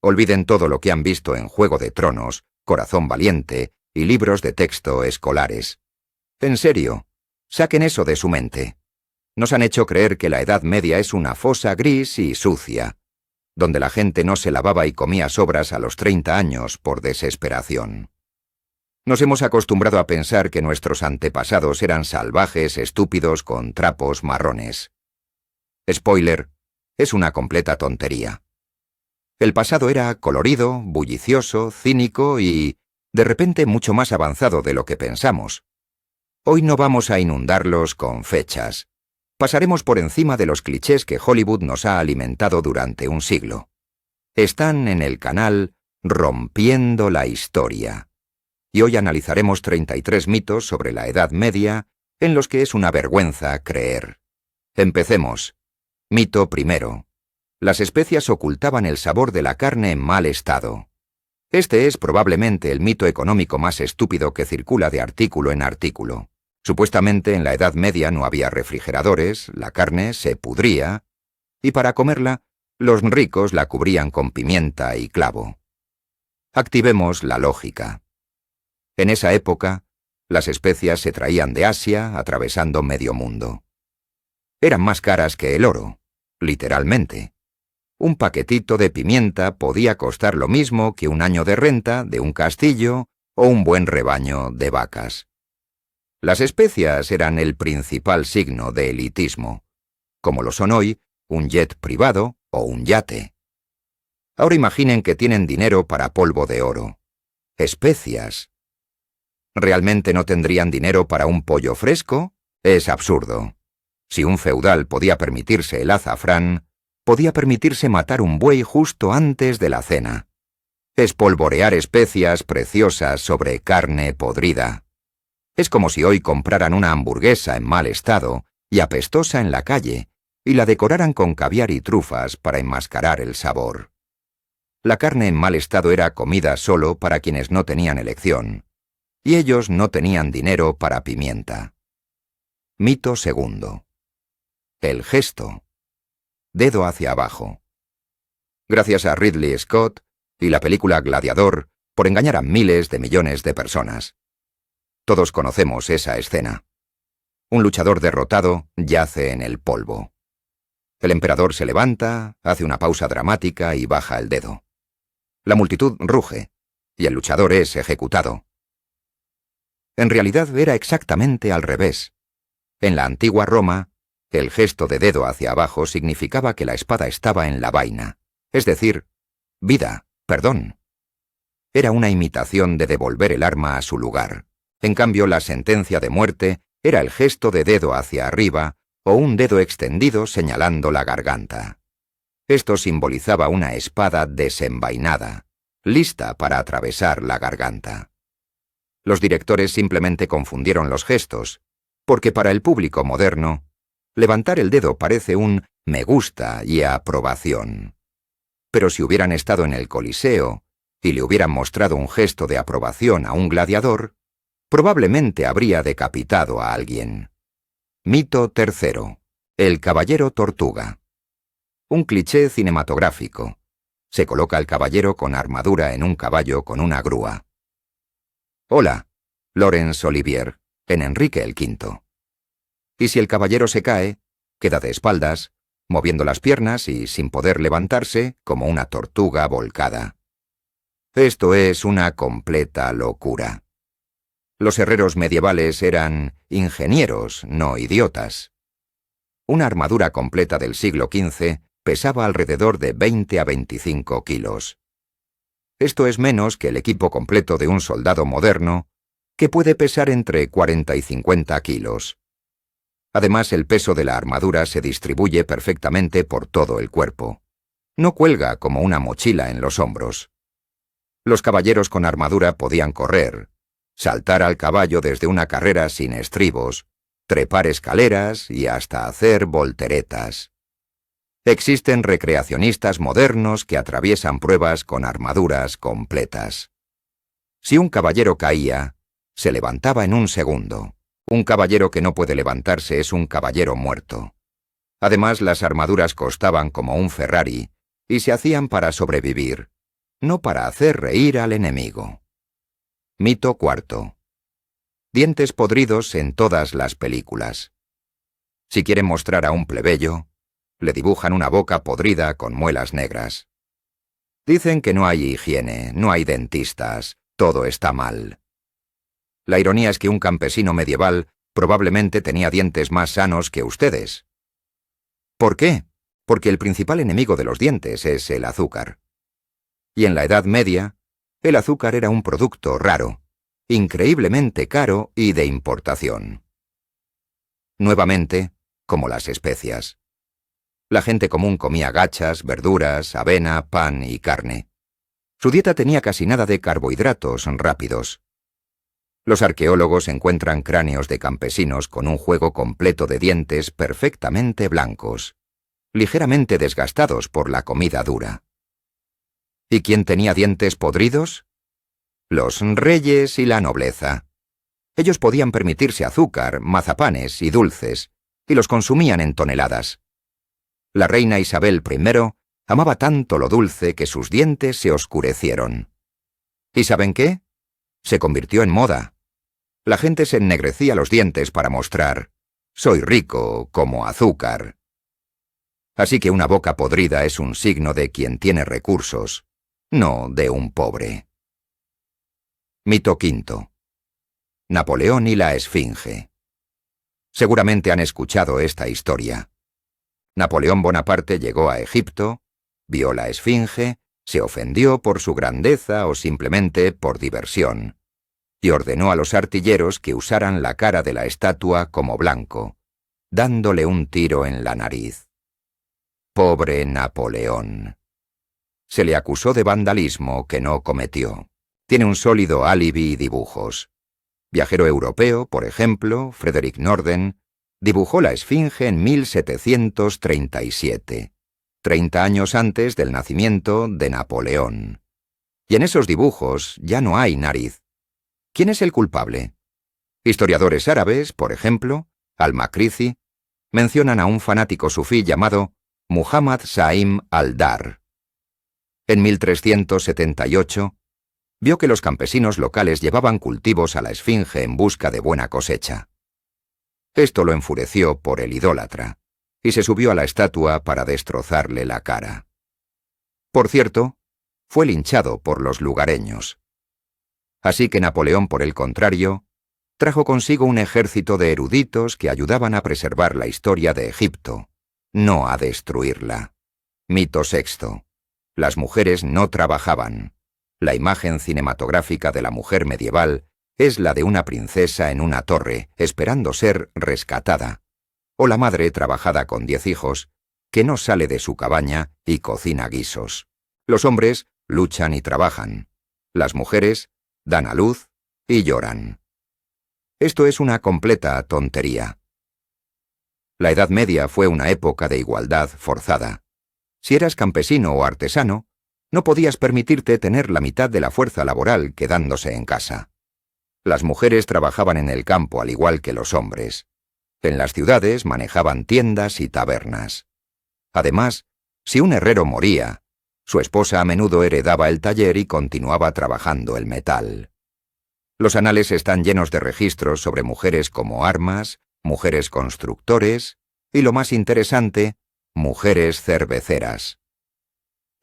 Olviden todo lo que han visto en Juego de Tronos, Corazón Valiente y libros de texto escolares. En serio, saquen eso de su mente. Nos han hecho creer que la Edad Media es una fosa gris y sucia, donde la gente no se lavaba y comía sobras a los 30 años por desesperación. Nos hemos acostumbrado a pensar que nuestros antepasados eran salvajes, estúpidos, con trapos marrones. Spoiler, es una completa tontería. El pasado era colorido, bullicioso, cínico y, de repente, mucho más avanzado de lo que pensamos. Hoy no vamos a inundarlos con fechas. Pasaremos por encima de los clichés que Hollywood nos ha alimentado durante un siglo. Están en el canal Rompiendo la Historia. Y hoy analizaremos 33 mitos sobre la Edad Media en los que es una vergüenza creer. Empecemos. Mito primero. Las especias ocultaban el sabor de la carne en mal estado. Este es probablemente el mito económico más estúpido que circula de artículo en artículo. Supuestamente en la Edad Media no había refrigeradores, la carne se pudría, y para comerla, los ricos la cubrían con pimienta y clavo. Activemos la lógica. En esa época, las especias se traían de Asia, atravesando medio mundo. Eran más caras que el oro, literalmente. Un paquetito de pimienta podía costar lo mismo que un año de renta de un castillo o un buen rebaño de vacas. Las especias eran el principal signo de elitismo, como lo son hoy un jet privado o un yate. Ahora imaginen que tienen dinero para polvo de oro. Especias. ¿Realmente no tendrían dinero para un pollo fresco? Es absurdo. Si un feudal podía permitirse el azafrán, podía permitirse matar un buey justo antes de la cena. Espolvorear especias preciosas sobre carne podrida. Es como si hoy compraran una hamburguesa en mal estado y apestosa en la calle y la decoraran con caviar y trufas para enmascarar el sabor. La carne en mal estado era comida solo para quienes no tenían elección, y ellos no tenían dinero para pimienta. Mito segundo. El gesto. Dedo hacia abajo. Gracias a Ridley Scott y la película Gladiador por engañar a miles de millones de personas. Todos conocemos esa escena. Un luchador derrotado yace en el polvo. El emperador se levanta, hace una pausa dramática y baja el dedo. La multitud ruge, y el luchador es ejecutado. En realidad era exactamente al revés. En la antigua Roma, el gesto de dedo hacia abajo significaba que la espada estaba en la vaina, es decir, vida, perdón. Era una imitación de devolver el arma a su lugar. En cambio, la sentencia de muerte era el gesto de dedo hacia arriba o un dedo extendido señalando la garganta. Esto simbolizaba una espada desenvainada, lista para atravesar la garganta. Los directores simplemente confundieron los gestos, porque para el público moderno, levantar el dedo parece un me gusta y aprobación. Pero si hubieran estado en el Coliseo y le hubieran mostrado un gesto de aprobación a un gladiador, probablemente habría decapitado a alguien. Mito tercero. El caballero tortuga. Un cliché cinematográfico. Se coloca el caballero con armadura en un caballo con una grúa. Hola, Laurence Olivier, en Enrique el V. Y si el caballero se cae, queda de espaldas, moviendo las piernas y sin poder levantarse como una tortuga volcada. Esto es una completa locura. Los herreros medievales eran ingenieros, no idiotas. Una armadura completa del siglo XV pesaba alrededor de 20 a 25 kilos. Esto es menos que el equipo completo de un soldado moderno, que puede pesar entre 40 y 50 kilos. Además, el peso de la armadura se distribuye perfectamente por todo el cuerpo. No cuelga como una mochila en los hombros. Los caballeros con armadura podían correr, saltar al caballo desde una carrera sin estribos, trepar escaleras y hasta hacer volteretas. Existen recreacionistas modernos que atraviesan pruebas con armaduras completas. Si un caballero caía, se levantaba en un segundo. Un caballero que no puede levantarse es un caballero muerto. Además, las armaduras costaban como un Ferrari y se hacían para sobrevivir, no para hacer reír al enemigo. Mito cuarto. Dientes podridos en todas las películas. Si quieren mostrar a un plebeyo, le dibujan una boca podrida con muelas negras. Dicen que no hay higiene, no hay dentistas, todo está mal. La ironía es que un campesino medieval probablemente tenía dientes más sanos que ustedes. ¿Por qué? Porque el principal enemigo de los dientes es el azúcar. Y en la Edad Media, el azúcar era un producto raro, increíblemente caro y de importación. Nuevamente, como las especias. La gente común comía gachas, verduras, avena, pan y carne. Su dieta tenía casi nada de carbohidratos rápidos. Los arqueólogos encuentran cráneos de campesinos con un juego completo de dientes perfectamente blancos, ligeramente desgastados por la comida dura. ¿Y quién tenía dientes podridos? Los reyes y la nobleza. Ellos podían permitirse azúcar, mazapanes y dulces, y los consumían en toneladas. La reina Isabel I amaba tanto lo dulce que sus dientes se oscurecieron. ¿Y saben qué? Se convirtió en moda. La gente se ennegrecía los dientes para mostrar: soy rico como azúcar. Así que una boca podrida es un signo de quien tiene recursos, no de un pobre. Mito quinto. Napoleón y la Esfinge. Seguramente han escuchado esta historia. Napoleón Bonaparte llegó a Egipto, vio la Esfinge, se ofendió por su grandeza o simplemente por diversión, y ordenó a los artilleros que usaran la cara de la estatua como blanco, dándole un tiro en la nariz. Pobre Napoleón. Se le acusó de vandalismo que no cometió. Tiene un sólido álibi y dibujos. Viajero europeo, por ejemplo, Frederick Norden, dibujó la Esfinge en 1737, 30 años antes del nacimiento de Napoleón. Y en esos dibujos ya no hay nariz. ¿Quién es el culpable? Historiadores árabes, por ejemplo, al-Makrizi, mencionan a un fanático sufí llamado Muhammad Saim al-Dar. En 1378, vio que los campesinos locales llevaban cultivos a la Esfinge en busca de buena cosecha. Esto lo enfureció por el idólatra, y se subió a la estatua para destrozarle la cara. Por cierto, fue linchado por los lugareños. Así que Napoleón, por el contrario, trajo consigo un ejército de eruditos que ayudaban a preservar la historia de Egipto, no a destruirla. Mito sexto. Las mujeres no trabajaban. La imagen cinematográfica de la mujer medieval es la de una princesa en una torre, esperando ser rescatada, o la madre trabajada con 10 hijos, que no sale de su cabaña y cocina guisos. Los hombres luchan y trabajan. Las mujeres dan a luz y lloran. Esto es una completa tontería. La Edad Media fue una época de igualdad forzada. Si eras campesino o artesano, no podías permitirte tener la mitad de la fuerza laboral quedándose en casa. Las mujeres trabajaban en el campo al igual que los hombres. En las ciudades manejaban tiendas y tabernas. Además, si un herrero moría, su esposa a menudo heredaba el taller y continuaba trabajando el metal. Los anales están llenos de registros sobre mujeres como armas, mujeres constructores y, lo más interesante, mujeres cerveceras.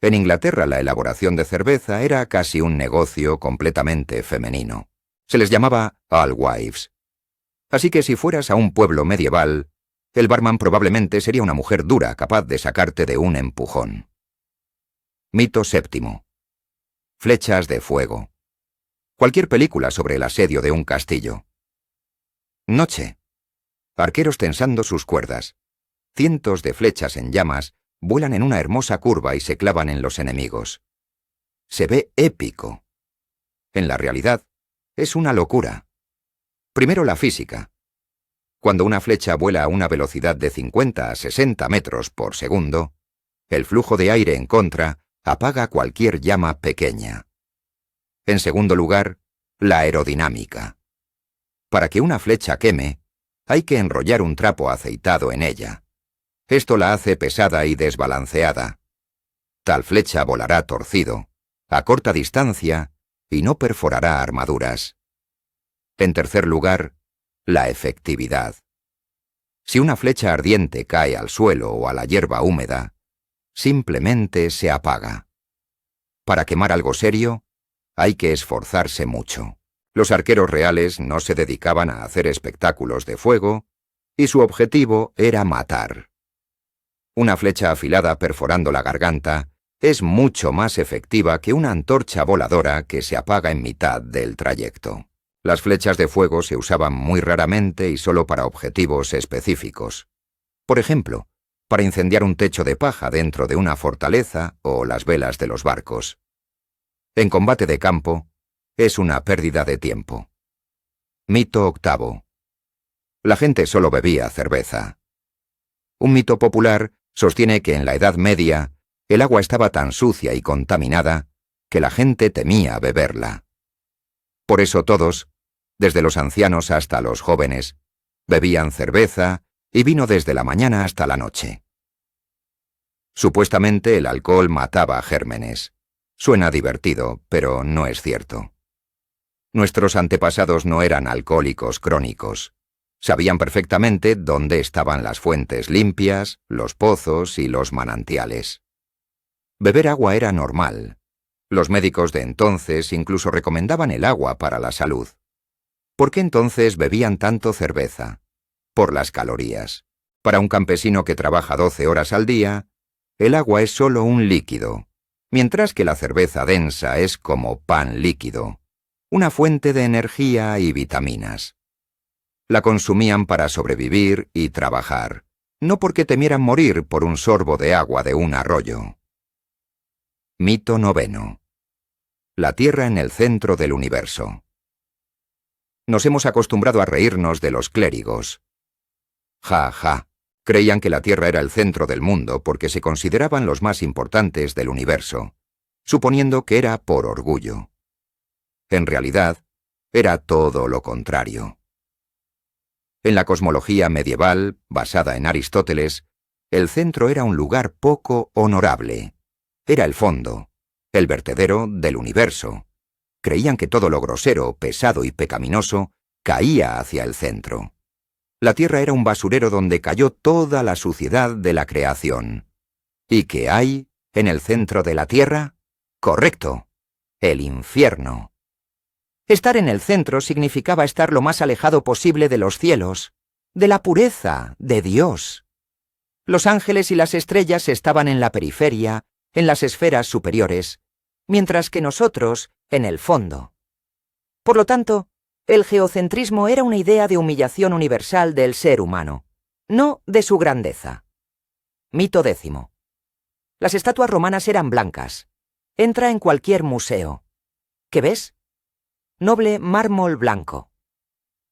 En Inglaterra la elaboración de cerveza era casi un negocio completamente femenino. Se les llamaba alewives. Así que si fueras a un pueblo medieval, el barman probablemente sería una mujer dura capaz de sacarte de un empujón. Mito séptimo. Flechas de fuego. Cualquier película sobre el asedio de un castillo. Noche. Arqueros tensando sus cuerdas. Cientos de flechas en llamas vuelan en una hermosa curva y se clavan en los enemigos. Se ve épico. En la realidad, es una locura. Primero la física. Cuando una flecha vuela a una velocidad de 50 a 60 metros por segundo, el flujo de aire en contra apaga cualquier llama pequeña. En segundo lugar, la aerodinámica. Para que una flecha queme, hay que enrollar un trapo aceitado en ella. Esto la hace pesada y desbalanceada. Tal flecha volará torcido, a corta distancia y no perforará armaduras. En tercer lugar, la efectividad. Si una flecha ardiente cae al suelo o a la hierba húmeda, simplemente se apaga. Para quemar algo serio, hay que esforzarse mucho. Los arqueros reales no se dedicaban a hacer espectáculos de fuego, y su objetivo era matar. Una flecha afilada perforando la garganta es mucho más efectiva que una antorcha voladora que se apaga en mitad del trayecto. Las flechas de fuego se usaban muy raramente y solo para objetivos específicos. Por ejemplo, para incendiar un techo de paja dentro de una fortaleza o las velas de los barcos. En combate de campo, es una pérdida de tiempo. Mito octavo. La gente solo bebía cerveza. Un mito popular sostiene que en la Edad Media el agua estaba tan sucia y contaminada que la gente temía beberla. Por eso todos, desde los ancianos hasta los jóvenes, bebían cerveza y vino desde la mañana hasta la noche. Supuestamente el alcohol mataba gérmenes. Suena divertido, pero no es cierto. Nuestros antepasados no eran alcohólicos crónicos. Sabían perfectamente dónde estaban las fuentes limpias, los pozos y los manantiales. Beber agua era normal. Los médicos de entonces incluso recomendaban el agua para la salud. ¿Por qué entonces bebían tanto cerveza? Por las calorías. Para un campesino que trabaja 12 horas al día, el agua es solo un líquido, mientras que la cerveza densa es como pan líquido, una fuente de energía y vitaminas. La consumían para sobrevivir y trabajar, no porque temieran morir por un sorbo de agua de un arroyo. Mito noveno. La Tierra en el centro del universo. Nos hemos acostumbrado a reírnos de los clérigos. Ja, ja. Creían que la Tierra era el centro del mundo porque se consideraban los más importantes del universo, suponiendo que era por orgullo. En realidad, era todo lo contrario. En la cosmología medieval, basada en Aristóteles, el centro era un lugar poco honorable. Era el fondo, el vertedero del universo. Creían que todo lo grosero, pesado y pecaminoso caía hacia el centro. La Tierra era un basurero donde cayó toda la suciedad de la creación. ¿Y qué hay en el centro de la Tierra? Correcto, el infierno. Estar en el centro significaba estar lo más alejado posible de los cielos, de la pureza, de Dios. Los ángeles y las estrellas estaban en la periferia, en las esferas superiores, mientras que nosotros en el fondo. Por lo tanto, el geocentrismo era una idea de humillación universal del ser humano, no de su grandeza. Mito décimo. Las estatuas romanas eran blancas. Entra en cualquier museo. ¿Qué ves? Noble mármol blanco.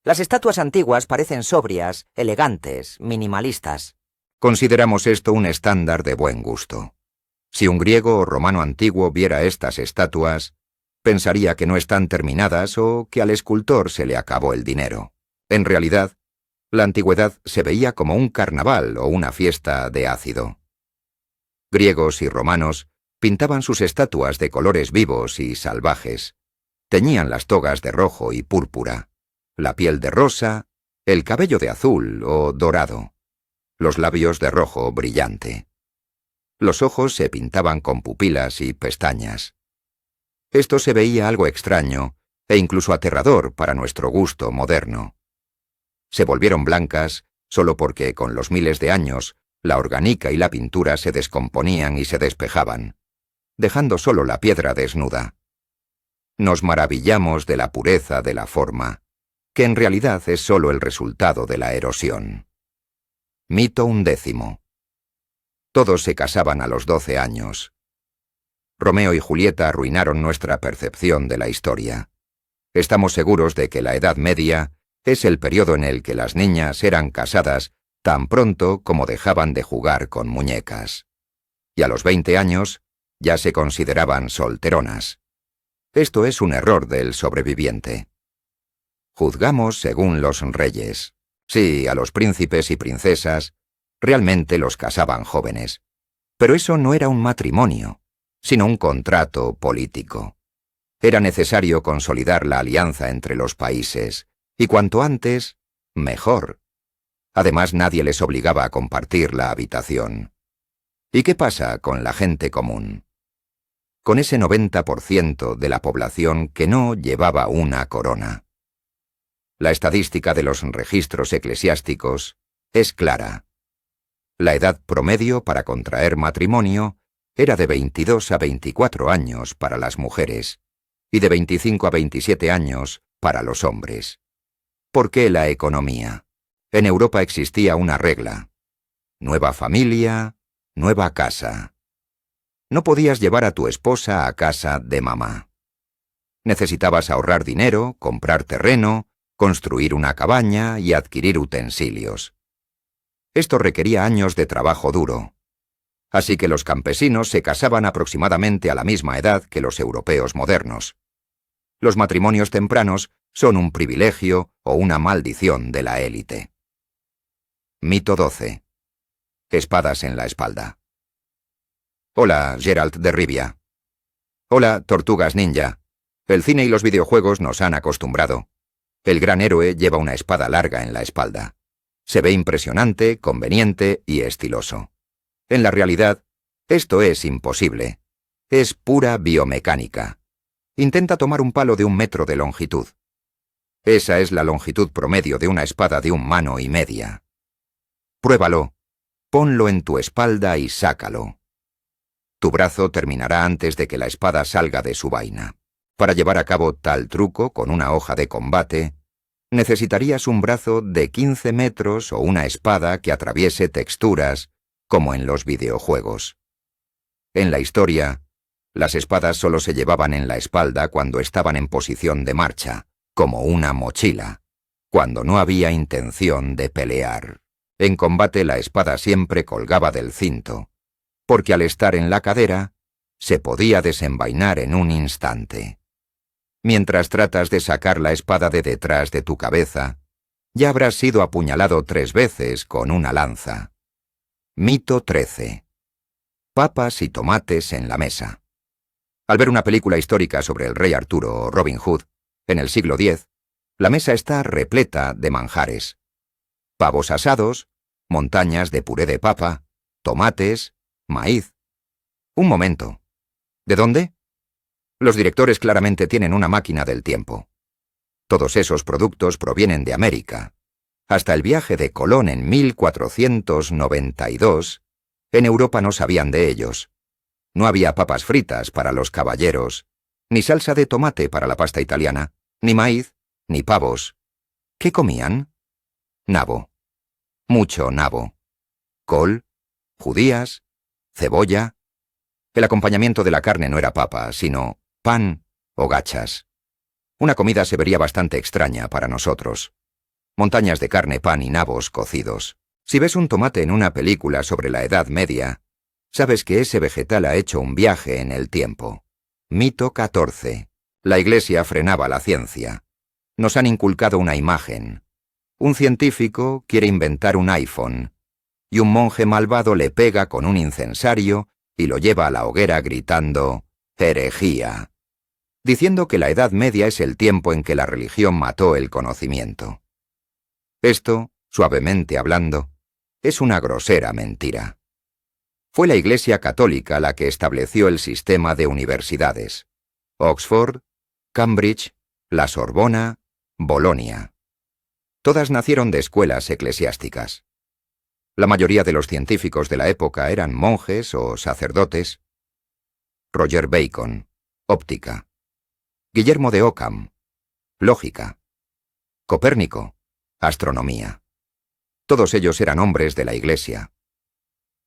Las estatuas antiguas parecen sobrias, elegantes, minimalistas. Consideramos esto un estándar de buen gusto. Si un griego o romano antiguo viera estas estatuas, pensaría que no están terminadas o que al escultor se le acabó el dinero. En realidad, la antigüedad se veía como un carnaval o una fiesta de ácido. Griegos y romanos pintaban sus estatuas de colores vivos y salvajes. Teñían las togas de rojo y púrpura, la piel de rosa, el cabello de azul o dorado, los labios de rojo brillante. Los ojos se pintaban con pupilas y pestañas. Esto se veía algo extraño e incluso aterrador para nuestro gusto moderno. Se volvieron blancas solo porque con los miles de años la orgánica y la pintura se descomponían y se despejaban, dejando solo la piedra desnuda. Nos maravillamos de la pureza de la forma, que en realidad es solo el resultado de la erosión. Mito 11. Todos se casaban a los 12 años. Romeo y Julieta arruinaron nuestra percepción de la historia. Estamos seguros de que la Edad Media es el periodo en el que las niñas eran casadas tan pronto como dejaban de jugar con muñecas. Y a los 20 años ya se consideraban solteronas. Esto es un error del sobreviviente. Juzgamos según los reyes. Sí, a los príncipes y princesas realmente los casaban jóvenes. Pero eso no era un matrimonio. sino un contrato político. Era necesario consolidar la alianza entre los países, y cuanto antes, mejor. Además, nadie les obligaba a compartir la habitación. ¿Y qué pasa con la gente común? Con ese 90% de la población que no llevaba una corona. La estadística de los registros eclesiásticos es clara. La edad promedio para contraer matrimonio era de 22 a 24 años para las mujeres y de 25 a 27 años para los hombres. ¿Por qué la economía? En Europa existía una regla. Nueva familia, nueva casa. No podías llevar a tu esposa a casa de mamá. Necesitabas ahorrar dinero, comprar terreno, construir una cabaña y adquirir utensilios. Esto requería años de trabajo duro. Así que los campesinos se casaban aproximadamente a la misma edad que los europeos modernos. Los matrimonios tempranos son un privilegio o una maldición de la élite. Mito 12. Espadas en la espalda. Hola, Geralt de Rivia. Hola, Tortugas Ninja. El cine y los videojuegos nos han acostumbrado. El gran héroe lleva una espada larga en la espalda. Se ve impresionante, conveniente y estiloso. En la realidad, esto es imposible. Es pura biomecánica. Intenta tomar un palo de 1 metro de longitud. Esa es la longitud promedio de una espada de 1 mano y media. Pruébalo. Ponlo en tu espalda y sácalo. Tu brazo terminará antes de que la espada salga de su vaina. Para llevar a cabo tal truco con una hoja de combate, necesitarías un brazo de 15 metros o una espada que atraviese texturas, como en los videojuegos. En la historia, las espadas solo se llevaban en la espalda cuando estaban en posición de marcha, como una mochila, cuando no había intención de pelear. En combate la espada siempre colgaba del cinto, porque al estar en la cadera, se podía desenvainar en un instante. Mientras tratas de sacar la espada de detrás de tu cabeza, ya habrás sido apuñalado 3 veces con una lanza. Mito 13. Papas y tomates en la mesa. Al ver una película histórica sobre el rey Arturo o Robin Hood, en el siglo X, la mesa está repleta de manjares. Pavos asados, montañas de puré de papa, tomates, maíz. Un momento. ¿De dónde? Los directores claramente tienen una máquina del tiempo. Todos esos productos provienen de América. Hasta el viaje de Colón en 1492, en Europa no sabían de ellos. No había papas fritas para los caballeros, ni salsa de tomate para la pasta italiana, ni maíz, ni pavos. ¿Qué comían? Nabo. Mucho nabo. Col, judías, cebolla. El acompañamiento de la carne no era papa, sino pan o gachas. Una comida se vería bastante extraña para nosotros. Montañas de carne, pan y nabos cocidos. Si ves un tomate en una película sobre la Edad Media, sabes que ese vegetal ha hecho un viaje en el tiempo. Mito 14. La Iglesia frenaba la ciencia. Nos han inculcado una imagen. Un científico quiere inventar un iPhone, y un monje malvado le pega con un incensario y lo lleva a la hoguera gritando «herejía», diciendo que la Edad Media es el tiempo en que la religión mató el conocimiento. Esto, suavemente hablando, es una grosera mentira. Fue la Iglesia Católica la que estableció el sistema de universidades. Oxford, Cambridge, la Sorbona, Bolonia. Todas nacieron de escuelas eclesiásticas. La mayoría de los científicos de la época eran monjes o sacerdotes. Roger Bacon, óptica. Guillermo de Ockham, lógica. Copérnico, astronomía. Todos ellos eran hombres de la Iglesia.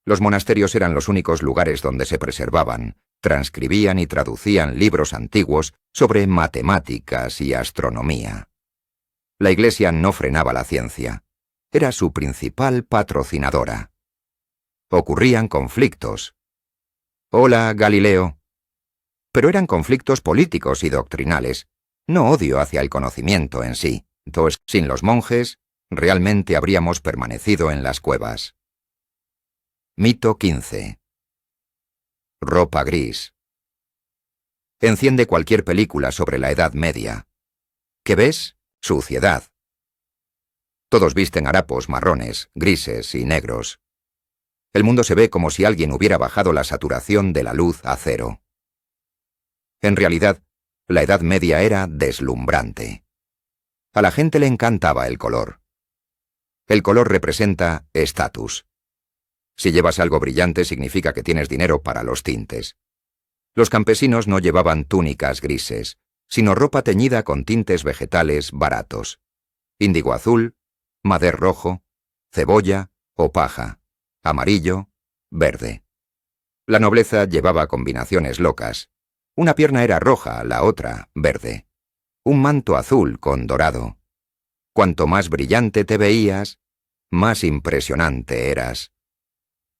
Los monasterios eran los únicos lugares donde se preservaban, transcribían y traducían libros antiguos sobre matemáticas y astronomía. La Iglesia no frenaba la ciencia. Era su principal patrocinadora. Ocurrían conflictos. Hola, Galileo. Pero eran conflictos políticos y doctrinales, no odio hacia el conocimiento en sí. Entonces, sin los monjes, realmente habríamos permanecido en las cuevas. Mito 15. Ropa gris, Enciende cualquier película sobre la Edad Media. ¿Qué ves? Suciedad. Todos visten harapos marrones, grises y negros. El mundo se ve como si alguien hubiera bajado la saturación de la luz a cero. En realidad, la Edad Media era deslumbrante. A la gente le encantaba el color. El color representa estatus. Si llevas algo brillante significa que tienes dinero para los tintes. Los campesinos no llevaban túnicas grises, sino ropa teñida con tintes vegetales baratos. Índigo azul, madер rojo, cebolla o paja, amarillo, verde. La nobleza llevaba combinaciones locas. Una pierna era roja, la otra verde. Un manto azul con dorado. Cuanto más brillante te veías, más impresionante eras.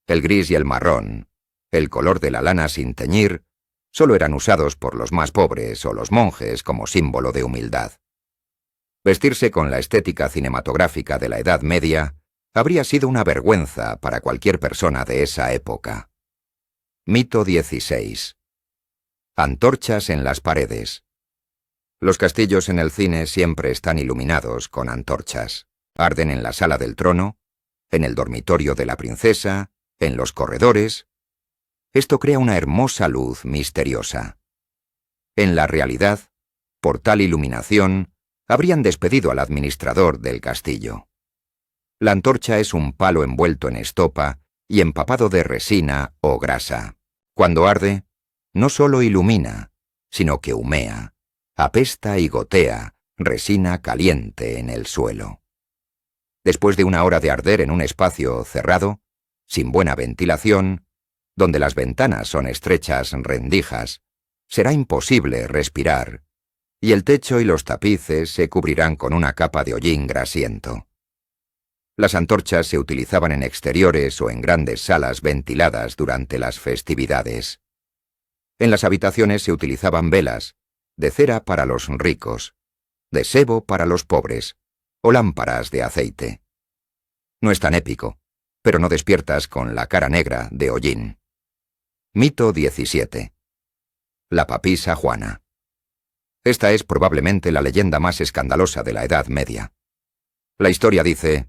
El gris y el marrón, el color de la lana sin teñir, solo eran usados por los más pobres o los monjes como símbolo de humildad. Vestirse con la estética cinematográfica de la Edad Media habría sido una vergüenza para cualquier persona de esa época. Mito 16. Antorchas en las paredes. Los castillos en el cine siempre están iluminados con antorchas. Arden en la sala del trono, en el dormitorio de la princesa, en los corredores. Esto crea una hermosa luz misteriosa. En la realidad, por tal iluminación, habrían despedido al administrador del castillo. La antorcha es un palo envuelto en estopa y empapado de resina o grasa. Cuando arde, no solo ilumina, sino que humea, apesta y gotea resina caliente en el suelo. Después de una hora de arder en un espacio cerrado, sin buena ventilación, donde las ventanas son estrechas rendijas, será imposible respirar, y el techo y los tapices se cubrirán con una capa de hollín grasiento. Las antorchas se utilizaban en exteriores o en grandes salas ventiladas durante las festividades. En las habitaciones se utilizaban velas, de cera para los ricos, de sebo para los pobres, o lámparas de aceite. No es tan épico, pero no despiertas con la cara negra de hollín. Mito 17. La papisa Juana. Esta es probablemente la leyenda más escandalosa de la Edad Media. La historia dice: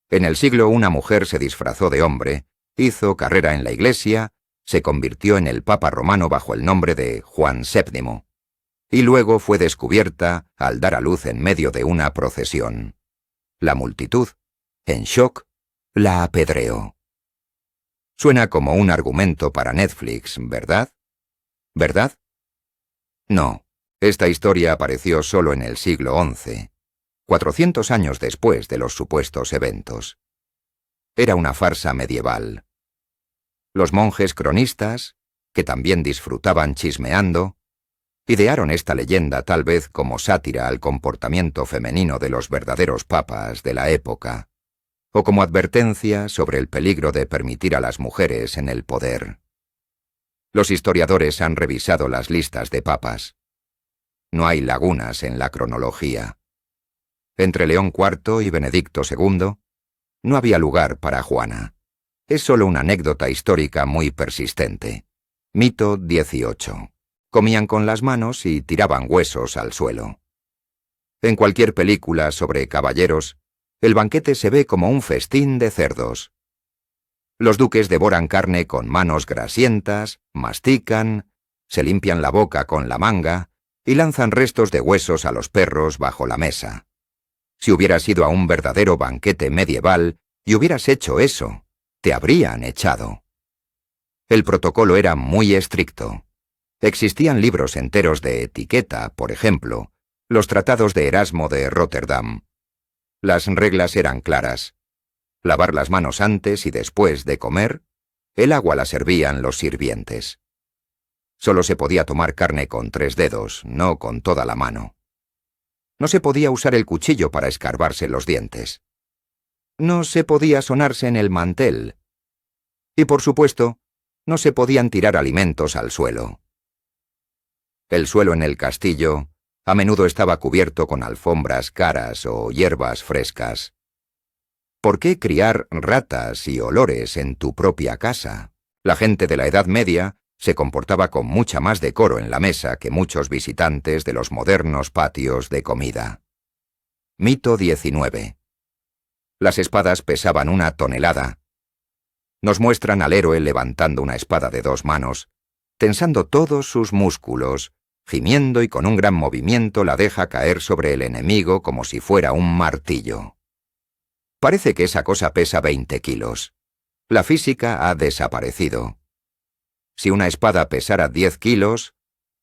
en el siglo una mujer se disfrazó de hombre, hizo carrera en la iglesia, se convirtió en el Papa romano bajo el nombre de Juan VII, y luego fue descubierta al dar a luz en medio de una procesión. La multitud, en shock, la apedreó. Suena como un argumento para Netflix, ¿verdad? ¿Verdad? No, esta historia apareció solo en el siglo XI, 400 años después de los supuestos eventos. Era una farsa medieval. Los monjes cronistas, que también disfrutaban chismeando, idearon esta leyenda tal vez como sátira al comportamiento femenino de los verdaderos papas de la época, o como advertencia sobre el peligro de permitir a las mujeres en el poder. Los historiadores han revisado las listas de papas. No hay lagunas en la cronología. Entre León IV y Benedicto II, no había lugar para Juana. Es solo una anécdota histórica muy persistente. Mito 18. Comían con las manos y tiraban huesos al suelo. En cualquier película sobre caballeros, el banquete se ve como un festín de cerdos. Los duques devoran carne con manos grasientas, mastican, se limpian la boca con la manga y lanzan restos de huesos a los perros bajo la mesa. Si hubieras ido a un verdadero banquete medieval y hubieras hecho eso, te habrían echado. El protocolo era muy estricto. Existían libros enteros de etiqueta, por ejemplo, los tratados de Erasmo de Rotterdam. Las reglas eran claras. Lavar las manos antes y después de comer, el agua la servían los sirvientes. Solo se podía tomar carne con 3 dedos, no con toda la mano. No se podía usar el cuchillo para escarbarse los dientes. No se podía sonarse en el mantel. Y por supuesto, no se podían tirar alimentos al suelo. El suelo en el castillo a menudo estaba cubierto con alfombras caras o hierbas frescas. ¿Por qué criar ratas y olores en tu propia casa? La gente de la Edad Media se comportaba con mucha más decoro en la mesa que muchos visitantes de los modernos patios de comida. Mito 19. Las espadas pesaban 1 tonelada. Nos muestran al héroe levantando una espada de 2 manos, tensando todos sus músculos, gimiendo y con un gran movimiento la deja caer sobre el enemigo como si fuera un martillo. Parece que esa cosa pesa 20 kilos. La física ha desaparecido. Si una espada pesara 10 kilos,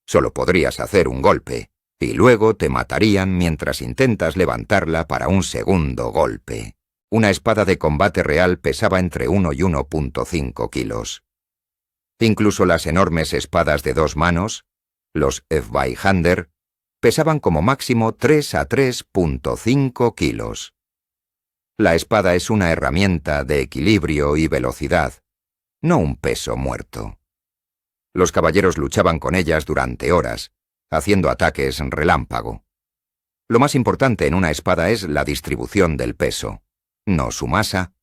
solo podrías hacer un golpe, y luego te matarían mientras intentas levantarla para un segundo golpe. Una espada de combate real pesaba entre 1 y 1,5 kilos. Incluso las enormes espadas de 2 manos, los Zweihander, pesaban como máximo 3 a 3,5 kilos. La espada es una herramienta de equilibrio y velocidad, no un peso muerto. Los caballeros luchaban con ellas durante horas, haciendo ataques relámpago. Lo más importante en una espada es la distribución del peso, no su masa.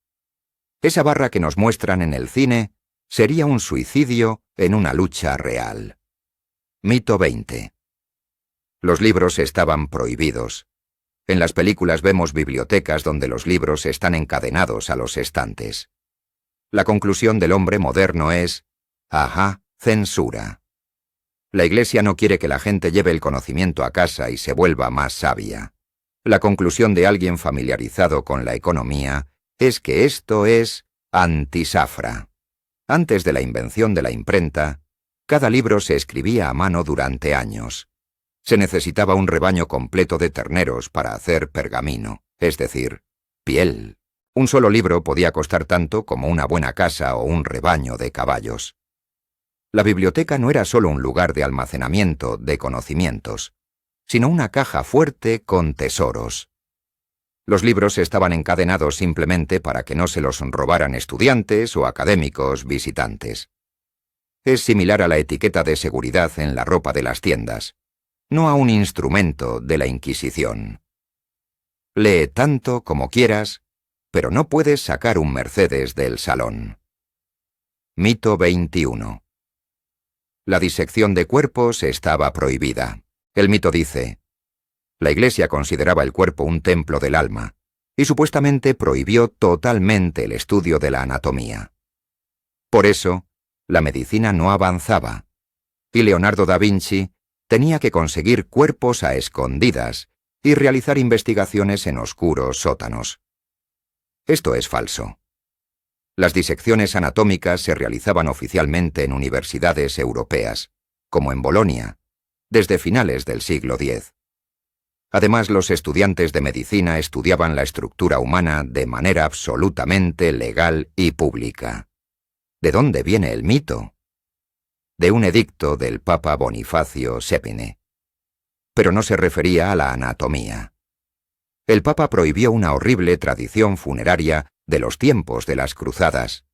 Esa barra que nos muestran en el cine sería un suicidio en una lucha real. Mito 20. Los libros estaban prohibidos. En las películas vemos bibliotecas donde los libros están encadenados a los estantes. La conclusión del hombre moderno es: censura. La Iglesia no quiere que la gente lleve el conocimiento a casa y se vuelva más sabia. La conclusión de alguien familiarizado con la economía es que esto es antisafra. Antes de la invención de la imprenta, cada libro se escribía a mano durante años. Se necesitaba un rebaño completo de terneros para hacer pergamino, es decir, piel. Un solo libro podía costar tanto como una buena casa o un rebaño de caballos. La biblioteca no era solo un lugar de almacenamiento de conocimientos, sino una caja fuerte con tesoros. Los libros estaban encadenados simplemente para que no se los robaran estudiantes o académicos visitantes. Es similar a la etiqueta de seguridad en la ropa de las tiendas, no a un instrumento de la Inquisición. Lee tanto como quieras, pero no puedes sacar un Mercedes del salón. Mito 21. La disección de cuerpos estaba prohibida. El mito dice: la Iglesia consideraba el cuerpo un templo del alma, y supuestamente prohibió totalmente el estudio de la anatomía. Por eso, la medicina no avanzaba, y Leonardo da Vinci tenía que conseguir cuerpos a escondidas y realizar investigaciones en oscuros sótanos. Esto es falso. Las disecciones anatómicas se realizaban oficialmente en universidades europeas, como en Bolonia, desde finales del siglo X. Además, los estudiantes de medicina estudiaban la estructura humana de manera absolutamente legal y pública. ¿De dónde viene el mito? De un edicto del Papa Bonifacio VII. Pero no se refería a la anatomía. El Papa prohibió una horrible tradición funeraria de los tiempos de las cruzadas.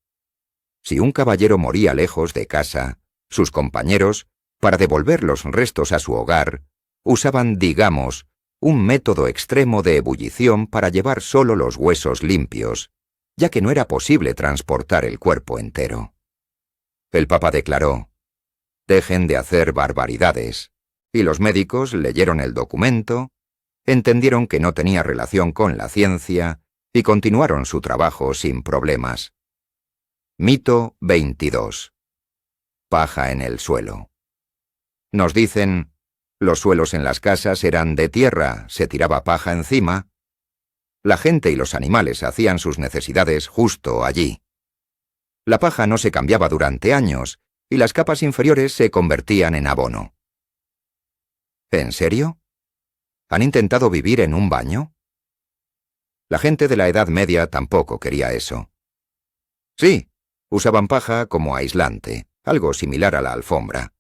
Si un caballero moría lejos de casa, sus compañeros, para devolver los restos a su hogar, usaban, digamos, un método extremo de ebullición para llevar solo los huesos limpios, ya que no era posible transportar el cuerpo entero. El Papa declaró: dejen de hacer barbaridades, y los médicos leyeron el documento, entendieron que no tenía relación con la ciencia y continuaron su trabajo sin problemas. Mito 22. Paja en el suelo. Nos dicen: los suelos en las casas eran de tierra, se tiraba paja encima. La gente y los animales hacían sus necesidades justo allí. La paja no se cambiaba durante años y las capas inferiores se convertían en abono. ¿En serio? ¿Han intentado vivir en un baño? La gente de la Edad Media tampoco quería eso. Sí, usaban paja como aislante, algo similar a la alfombra,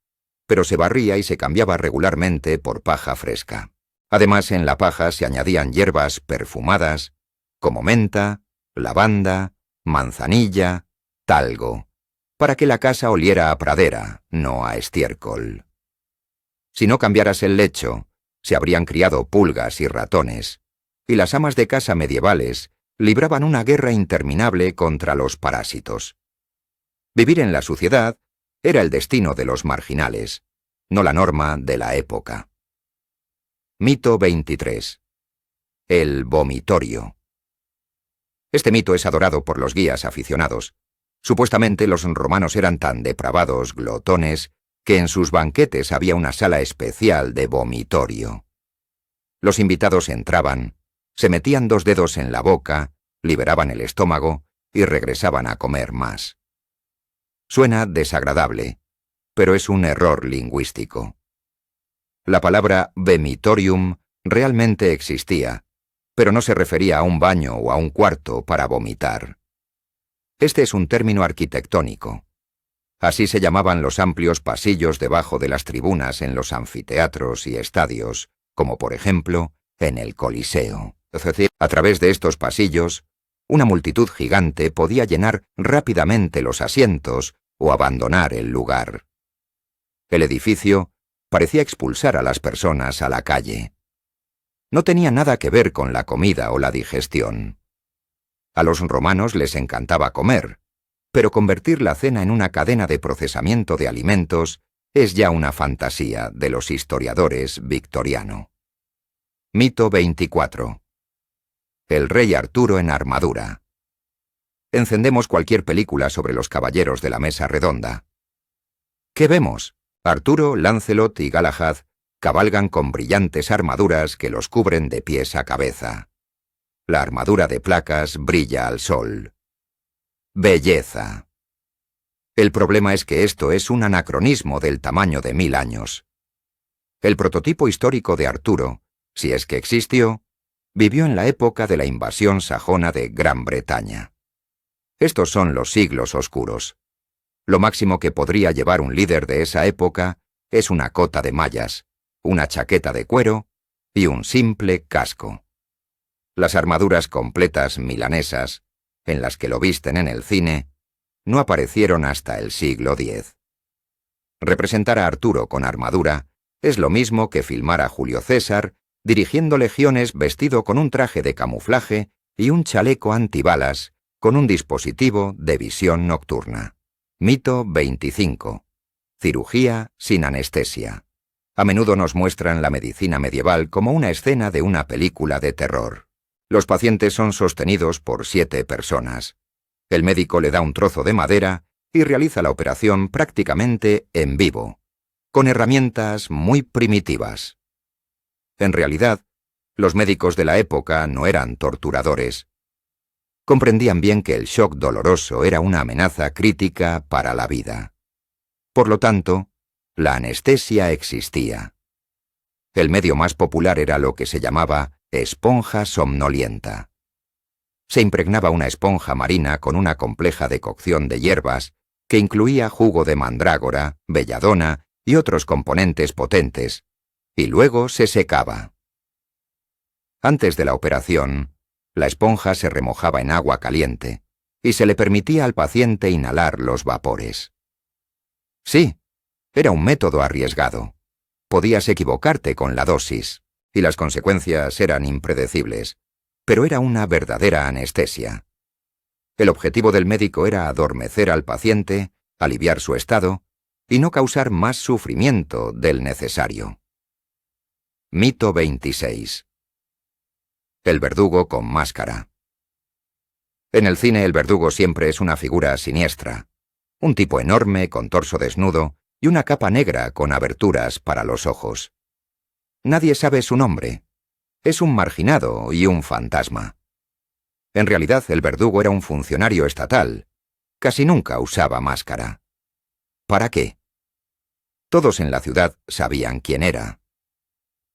pero se barría y se cambiaba regularmente por paja fresca. Además, en la paja se añadían hierbas perfumadas, como menta, lavanda, manzanilla, talgo, para que la casa oliera a pradera, no a estiércol. Si no cambiaras el lecho, se habrían criado pulgas y ratones, y las amas de casa medievales libraban una guerra interminable contra los parásitos. Vivir en la suciedad Era el destino de los marginales, no la norma de la época. Mito 23. El vomitorio. Este mito es adorado por los guías aficionados. Supuestamente los romanos eran tan depravados glotones que en sus banquetes había una sala especial de vomitorio. Los invitados entraban, se metían 2 dedos en la boca, liberaban el estómago y regresaban a comer más. Suena desagradable, pero es un error lingüístico. La palabra vemitorium realmente existía, pero no se refería a un baño o a un cuarto para vomitar. Este es un término arquitectónico. Así se llamaban los amplios pasillos debajo de las tribunas en los anfiteatros y estadios, como por ejemplo en el Coliseo. A través de estos pasillos, una multitud gigante podía llenar rápidamente los asientos o abandonar el lugar. El edificio parecía expulsar a las personas a la calle. No tenía nada que ver con la comida o la digestión. A los romanos les encantaba comer, pero convertir la cena en una cadena de procesamiento de alimentos es ya una fantasía de los historiadores victoriano. Mito 24. El rey Arturo en armadura. Encendemos cualquier película sobre los caballeros de la mesa redonda. ¿Qué vemos? Arturo, Lancelot y Galahad cabalgan con brillantes armaduras que los cubren de pies a cabeza. La armadura de placas brilla al sol. Belleza. El problema es que esto es un anacronismo del tamaño de 1000 años. El prototipo histórico de Arturo, si es que existió, vivió en la época de la invasión sajona de Gran Bretaña. Estos son los siglos oscuros. Lo máximo que podría llevar un líder de esa época es una cota de mallas, una chaqueta de cuero y un simple casco. Las armaduras completas milanesas, en las que lo visten en el cine, no aparecieron hasta el siglo X. Representar a Arturo con armadura es lo mismo que filmar a Julio César dirigiendo legiones vestido con un traje de camuflaje y un chaleco antibalas con un dispositivo de visión nocturna. Mito 25. Cirugía sin anestesia. A menudo nos muestran la medicina medieval como una escena de una película de terror. Los pacientes son sostenidos por 7 personas. El médico le da un trozo de madera y realiza la operación prácticamente en vivo, con herramientas muy primitivas. En realidad, los médicos de la época no eran torturadores. Comprendían bien que el shock doloroso era una amenaza crítica para la vida. Por lo tanto, la anestesia existía. El medio más popular era lo que se llamaba esponja somnolienta. Se impregnaba una esponja marina con una compleja decocción de hierbas que incluía jugo de mandrágora, belladona y otros componentes potentes, y luego se secaba. Antes de la operación, la esponja se remojaba en agua caliente y se le permitía al paciente inhalar los vapores. Sí, era un método arriesgado. Podías equivocarte con la dosis, y las consecuencias eran impredecibles, pero era una verdadera anestesia. El objetivo del médico era adormecer al paciente, aliviar su estado y no causar más sufrimiento del necesario. Mito 26. El verdugo con máscara. En el cine el verdugo siempre es una figura siniestra, un tipo enorme con torso desnudo y una capa negra con aberturas para los ojos. Nadie sabe su nombre. Es un marginado y un fantasma. En realidad el verdugo era un funcionario estatal. Casi nunca usaba máscara. ¿Para qué? Todos en la ciudad sabían quién era.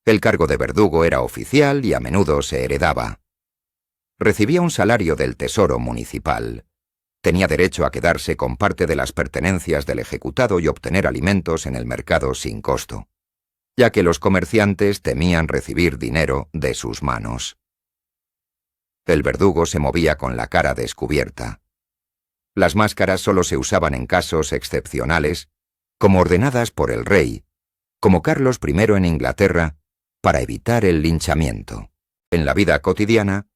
El cargo de verdugo era oficial y a menudo se heredaba. Recibía un salario del tesoro municipal. Tenía derecho a quedarse con parte de las pertenencias del ejecutado y obtener alimentos en el mercado sin costo, ya que los comerciantes temían recibir dinero de sus manos. El verdugo se movía con la cara descubierta. Las máscaras solo se usaban en casos excepcionales, como ordenadas por el rey, como Carlos I en Inglaterra, para evitar el linchamiento. En la vida cotidiana,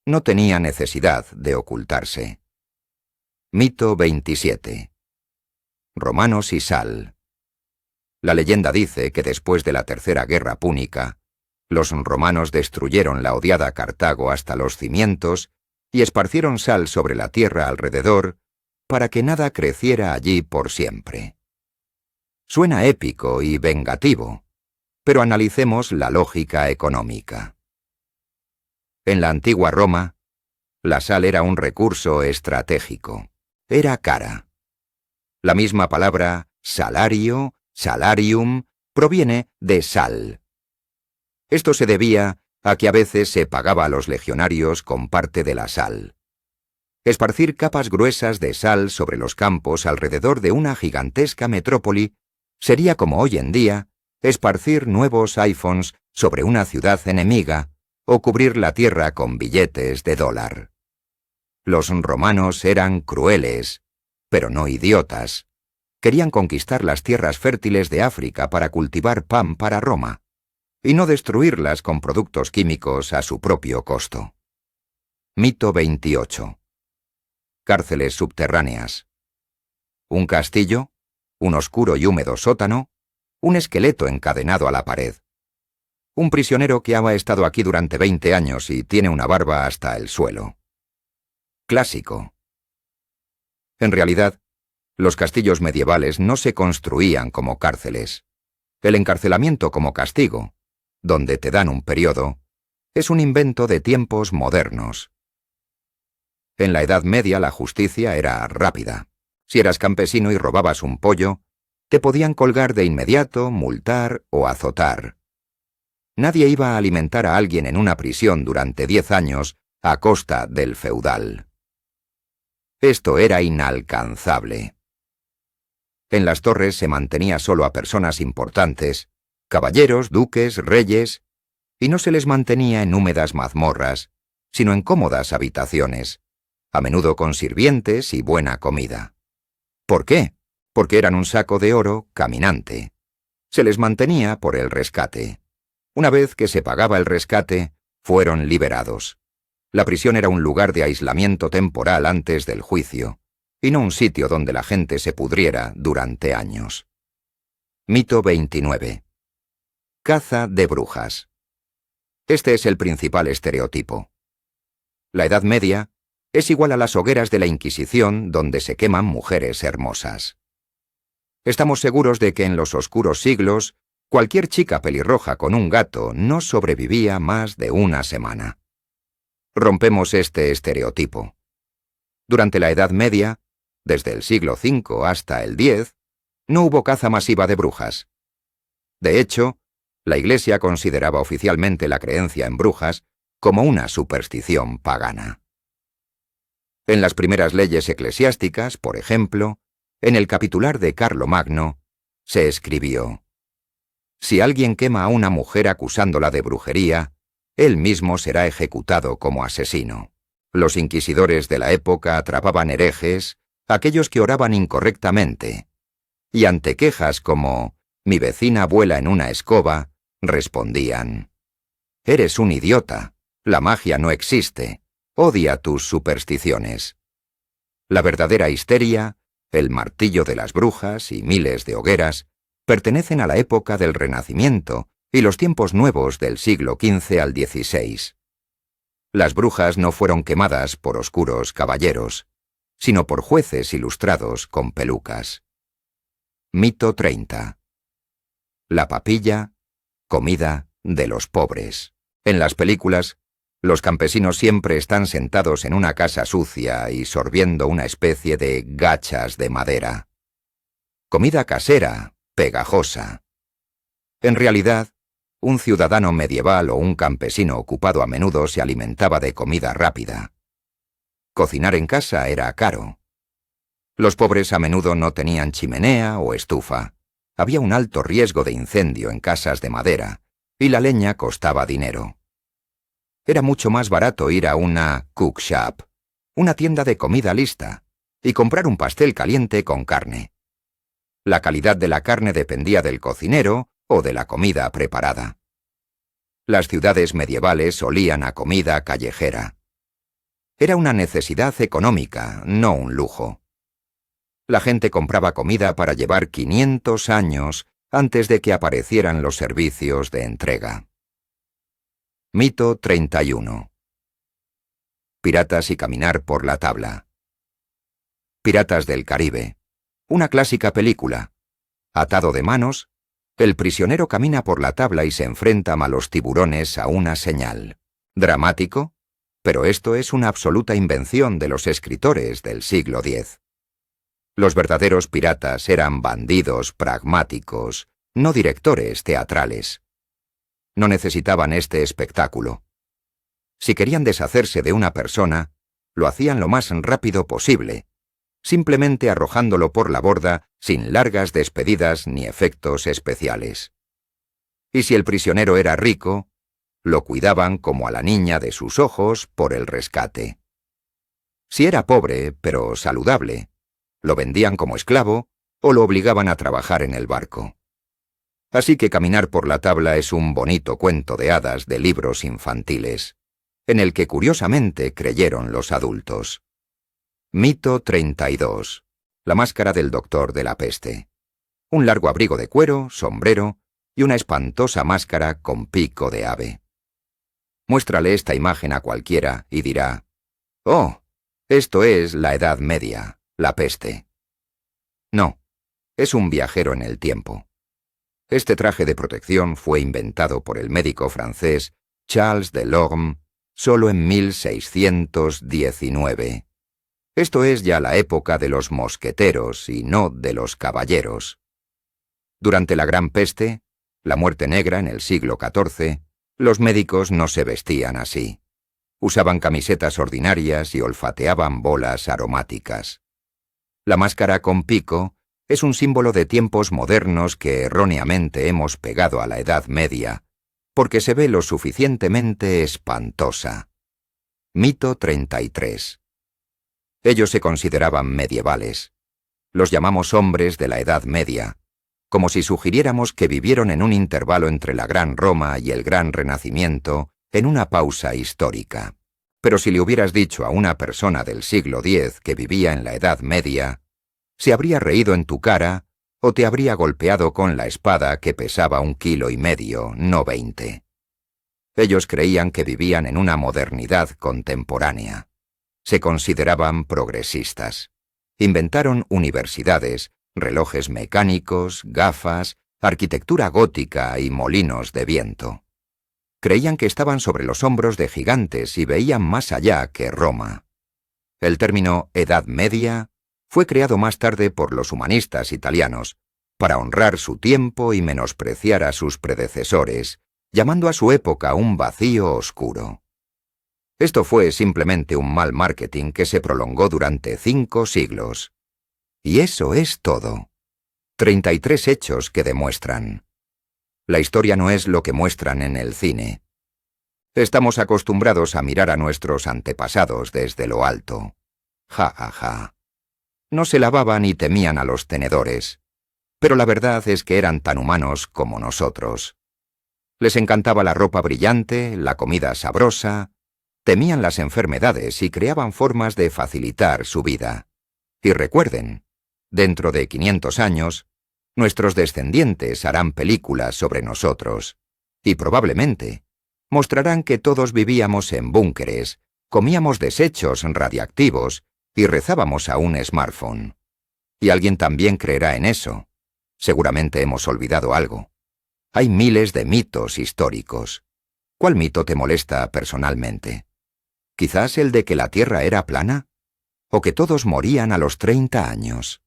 no tenía necesidad de ocultarse. Mito 27. romanos y sal. La leyenda dice que después de la Tercera Guerra Púnica, los romanos destruyeron la odiada Cartago hasta los cimientos y esparcieron sal sobre la tierra alrededor para que nada creciera allí por siempre. Suena épico y vengativo, pero analicemos la lógica económica. En la antigua Roma, la sal era un recurso estratégico. Era cara. La misma palabra salario, salarium, proviene de sal. Esto se debía a que a veces se pagaba a los legionarios con parte de la sal. Esparcir capas gruesas de sal sobre los campos alrededor de una gigantesca metrópoli sería como hoy en día esparcir nuevos iPhones sobre una ciudad enemiga o cubrir la tierra con billetes de $. Los romanos eran crueles, pero no idiotas. Querían conquistar las tierras fértiles de África para cultivar pan para Roma, y no destruirlas con productos químicos a su propio costo. Mito 28. Cárceles subterráneas. Un castillo, un oscuro y húmedo sótano, un esqueleto encadenado a la pared. Un prisionero que ha estado aquí durante 20 años y tiene una barba hasta el suelo. Clásico. En realidad, los castillos medievales no se construían como cárceles. El encarcelamiento como castigo, donde te dan un periodo, es un invento de tiempos modernos. En la Edad Media la justicia era rápida. Si eras campesino y robabas un pollo, te podían colgar de inmediato, multar o azotar. Nadie iba a alimentar a alguien en una prisión durante 10 años a costa del feudal. Esto era inalcanzable. En las torres se mantenía solo a personas importantes, caballeros, duques, reyes, y no se les mantenía en húmedas mazmorras, sino en cómodas habitaciones, a menudo con sirvientes y buena comida. ¿Por qué? Porque eran un saco de oro caminante. Se les mantenía por el rescate. Una vez que se pagaba el rescate, fueron liberados. La prisión era un lugar de aislamiento temporal antes del juicio, y no un sitio donde la gente se pudriera durante años. Mito 29. Caza de brujas. Este es el principal estereotipo. La Edad Media es igual a las hogueras de la Inquisición donde se queman mujeres hermosas. Estamos seguros de que en los oscuros siglos, cualquier chica pelirroja con un gato no sobrevivía más de una semana. Rompemos este estereotipo. Durante la Edad Media, desde el siglo V hasta el X, no hubo caza masiva de brujas. De hecho, la Iglesia consideraba oficialmente la creencia en brujas como una superstición pagana. En las primeras leyes eclesiásticas, por ejemplo, en el capitular de Carlomagno, se escribió: si alguien quema a una mujer acusándola de brujería, él mismo será ejecutado como asesino. Los inquisidores de la época atrapaban herejes, aquellos que oraban incorrectamente, y ante quejas como «mi vecina vuela en una escoba», respondían: «Eres un idiota, la magia no existe, odia tus supersticiones». La verdadera histeria, el martillo de las brujas y miles de hogueras pertenecen a la época del Renacimiento y los tiempos nuevos del siglo XV al XVI. Las brujas no fueron quemadas por oscuros caballeros, sino por jueces ilustrados con pelucas. Mito 30. La papilla, comida de los pobres. En las películas, los campesinos siempre están sentados en una casa sucia y sorbiendo una especie de gachas de madera. Comida casera, pegajosa. En realidad, un ciudadano medieval o un campesino ocupado a menudo se alimentaba de comida rápida. Cocinar en casa era caro. Los pobres a menudo no tenían chimenea o estufa. Había un alto riesgo de incendio en casas de madera, y la leña costaba dinero. Era mucho más barato ir a una cook shop, una tienda de comida lista, y comprar un pastel caliente con carne. La calidad de la carne dependía del cocinero o de la comida preparada. Las ciudades medievales olían a comida callejera. Era una necesidad económica, no un lujo. La gente compraba comida para llevar 500 años antes de que aparecieran los servicios de entrega. Mito 31. Piratas y caminar por la tabla. Piratas del Caribe. Una clásica película. Atado de manos, el prisionero camina por la tabla y se enfrenta a los tiburones a una señal. ¿Dramático? Pero esto es una absoluta invención de los escritores del siglo X. Los verdaderos piratas eran bandidos pragmáticos, no directores teatrales. No necesitaban este espectáculo. Si querían deshacerse de una persona, lo hacían lo más rápido posible, simplemente arrojándolo por la borda sin largas despedidas ni efectos especiales. Y si el prisionero era rico, lo cuidaban como a la niña de sus ojos por el rescate. Si era pobre, pero saludable, lo vendían como esclavo o lo obligaban a trabajar en el barco. Así que caminar por la tabla es un bonito cuento de hadas de libros infantiles, en el que curiosamente creyeron los adultos. Mito 32. La máscara del doctor de la peste. Un largo abrigo de cuero, sombrero y una espantosa máscara con pico de ave. Muéstrale esta imagen a cualquiera y dirá: «Oh, esto es la Edad Media, la peste». No, es un viajero en el tiempo. Este traje de protección fue inventado por el médico francés Charles Delorme solo en 1619. Esto es ya la época de los mosqueteros y no de los caballeros. Durante la Gran Peste, la Muerte Negra en el siglo XIV, los médicos no se vestían así. Usaban camisetas ordinarias y olfateaban bolas aromáticas. La máscara con pico es un símbolo de tiempos modernos que erróneamente hemos pegado a la Edad Media, porque se ve lo suficientemente espantosa. Mito 33. Ellos se consideraban medievales. Los llamamos hombres de la Edad Media, como si sugiriéramos que vivieron en un intervalo entre la Gran Roma y el Gran Renacimiento, en una pausa histórica. Pero si le hubieras dicho a una persona del siglo X que vivía en la Edad Media, se habría reído en tu cara o te habría golpeado con la espada que pesaba 1,5 kilos, no 20. Ellos creían que vivían en una modernidad contemporánea. Se consideraban progresistas. Inventaron universidades, relojes mecánicos, gafas, arquitectura gótica y molinos de viento. Creían que estaban sobre los hombros de gigantes y veían más allá que Roma. El término Edad Media fue creado más tarde por los humanistas italianos, para honrar su tiempo y menospreciar a sus predecesores, llamando a su época un vacío oscuro. Esto fue simplemente un mal marketing que se prolongó durante 5 siglos. Y eso es todo. 33 hechos que demuestran. La historia no es lo que muestran en el cine. Estamos acostumbrados a mirar a nuestros antepasados desde lo alto. Ja, ja, ja. No se lavaban y temían a los tenedores, pero la verdad es que eran tan humanos como nosotros. Les encantaba la ropa brillante, la comida sabrosa, temían las enfermedades y creaban formas de facilitar su vida. Y recuerden, dentro de 500 años, nuestros descendientes harán películas sobre nosotros, y probablemente mostrarán que todos vivíamos en búnkeres, comíamos desechos radiactivos y rezábamos a un smartphone. Y alguien también creerá en eso. Seguramente hemos olvidado algo. Hay miles de mitos históricos. ¿Cuál mito te molesta personalmente? ¿Quizás el de que la Tierra era plana? ¿O que todos morían a los 30 años?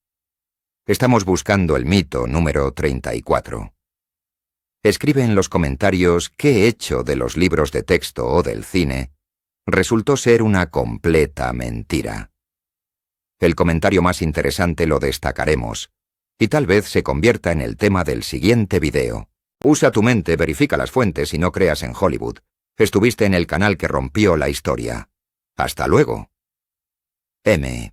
Estamos buscando el mito número 34. Escribe en los comentarios qué hecho de los libros de texto o del cine resultó ser una completa mentira. El comentario más interesante lo destacaremos, y tal vez se convierta en el tema del siguiente video. Usa tu mente, verifica las fuentes y no creas en Hollywood. Estuviste en el canal que rompió la historia. Hasta luego. M.